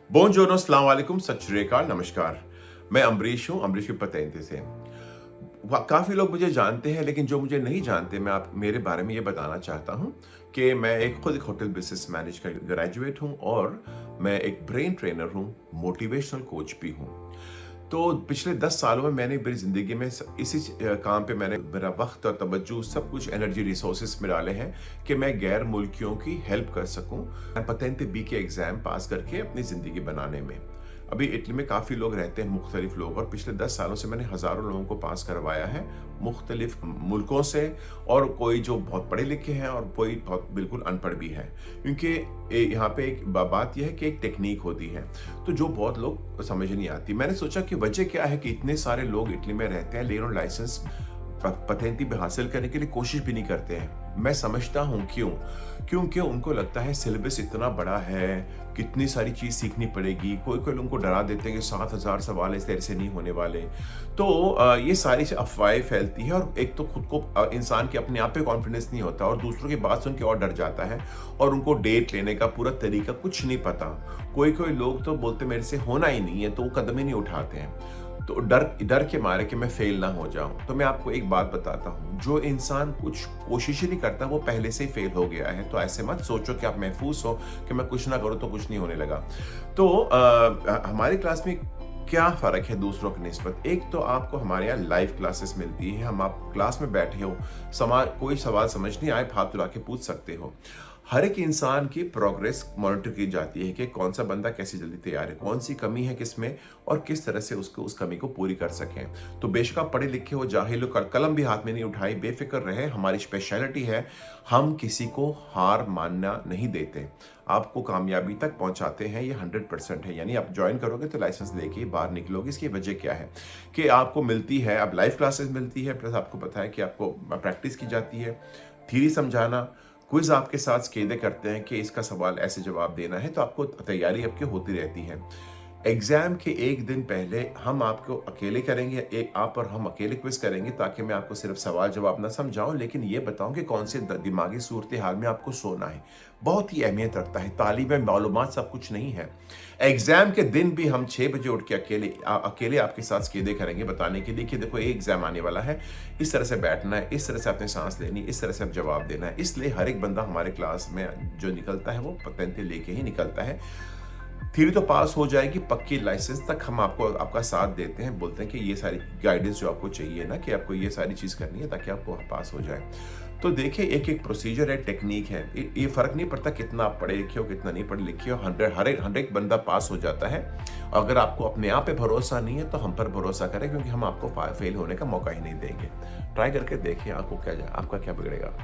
Buongiorno, अस्सलाम वालेकुम, सत श्री अकाल, नमस्कार। मैं अम्बरीश हूँ, अम्बरीश पतेंते से। काफ़ी लोग मुझे जानते हैं, लेकिन जो मुझे नहीं जानते, मैं आप मेरे बारे में ये बताना चाहता हूँ कि मैं खुद एक होटल बिज़नेस मैनेज का ग्रेजुएट हूँ और मैं एक ब्रेन ट्रेनर हूँ, मोटिवेशनल कोच भी हूँ। तो पिछले 10 सालों में मैंने मेरी ज़िंदगी में इसी काम पे मैंने मेरा वक़्त और तवज्जो सब कुछ एनर्जी रिसोर्सेज़ में डाले हैं कि मैं गैर मुल्कियों की हेल्प कर सकूँ, पतेंते बी के एग्ज़ाम पास करके अपनी ज़िंदगी बनाने में। अभी इटली में काफ़ी लोग रहते हैं, मुख्तलिफ लोग, और पिछले 10 सालों से मैंने हज़ारों लोगों को पास करवाया है, मुख्तलिफ मुल्कों से, और कोई जो बहुत पढ़े लिखे हैं और कोई बहुत बिल्कुल अनपढ़ भी है। क्योंकि यहाँ पे एक बात यह है कि एक टेक्नीक होती है, तो जो बहुत लोग समझ नहीं आती। मैंने सोचा कि वजह क्या है कि इतने सारे लोग इटली में रहते हैं, लेकिन लाइसेंस पतेंती पे हासिल करने के लिए कोशिश भी नहीं करते हैं। मैं समझता हूँ क्यों? क्योंकि उनको लगता है सिलेबस इतना बड़ा है, कितनी सारी चीज़ सीखनी पड़ेगी। कोई-कोई लोगों को डरा देते हैं कि 7000 सवाल है, तेरे से नहीं होने वाले। तो ये सारी अफ़वाहें फैलती हैं, और एक तो खुद को इंसान के अपने आप पे कॉन्फिडेंस नहीं होता और दूसरों की बात सुन के और डर जाता है, और उनको डेट लेने का पूरा तरीका कुछ नहीं पता। कोई-कोई लोग तो बोलते मेरे से होना ही नहीं है, तो वो कदम ही नहीं उठाते हैं। तो डर डर के मारे कि मैं फेल ना हो जाऊं। तो मैं आपको एक बात बताता हूं, जो इंसान कुछ कोशिश ही नहीं करता वो पहले से ही फेल हो गया है। तो ऐसे मत सोचो कि आप महफूज हो कि मैं कुछ ना करूं तो कुछ नहीं होने लगा। तो हमारी क्लास में क्या फ़र्क है दूसरों की निस्बत? एक तो आपको हमारे यहाँ लाइव क्लासेस मिलती है। हम आप क्लास में बैठे हो, कोई सवाल समझ नहीं आए, हाथ उठा के पूछ सकते हो। हर एक इंसान की प्रोग्रेस मॉनिटर की जाती है कि कौन सा बंदा कैसे जल्दी तैयार है, कौन सी कमी है किसमें, और किस तरह से उसको उस कमी को पूरी कर सकें। तो बेशक आप पढ़े लिखे हो, जाहिल हो, कलम भी हाथ में नहीं उठाई, बेफिक्र रहे। हमारी स्पेशलिटी है, हम किसी को हार मानना नहीं देते, आपको कामयाबी तक पहुंचाते हैं। ये 100% है। यानी आप ज्वाइन करोगे तो लाइसेंस लेके बाहर निकलोगे। इसकी वजह क्या है कि आपको मिलती है, अब लाइव क्लासेस मिलती है, प्लस आपको पता है कि आपको प्रैक्टिस की जाती है, थ्योरी समझाना, क्विज आपके साथ स्केदे करते हैं कि इसका सवाल ऐसे जवाब देना है, तो आपको तैयारी आपकी होती रहती है। एग्जाम के एक दिन पहले हम आपको अकेले करेंगे, आप और हम अकेले क्विज करेंगे, ताकि मैं आपको सिर्फ सवाल जवाब ना समझाऊं, लेकिन ये बताऊं कि कौन से दिमागी सूरत हाल में आपको सोना है। बहुत ही अहमियत रखता है। तालीम में मालूमात सब कुछ नहीं है। एग्जाम के दिन भी हम 6 बजे उठ के अकेले आपके साथ स्केदे करेंगे, बताने के लिए कि देखो ये एग्जाम आने वाला है, इस तरह से बैठना है, इस तरह से आपने सांस लेनी, इस तरह से आप जवाब देना है। इसलिए हर एक बंदा हमारे क्लास में जो निकलता है वो पतेंते लेके ही निकलता है। थ्योरी तो पास हो जाएगी, पक्की लाइसेंस तक हम आपको आपका साथ देते हैं, बोलते हैं कि ये सारी गाइडेंस जो आपको चाहिए ना, कि आपको ये सारी चीज़ करनी है ताकि आपको पास हो जाए। तो देखिए, एक एक प्रोसीजर है, टेक्निक है। ये फ़र्क नहीं पड़ता कितना आप पढ़े लिखे हो, कितना नहीं पढ़े लिखे हो, हर एक बंदा पास हो जाता है। अगर आपको अपने आप पे भरोसा नहीं है तो हम पर भरोसा करें, क्योंकि हम आपको फेल होने का मौका ही नहीं देंगे। ट्राई करके देखिए, आपको आपका क्या बिगड़ेगा।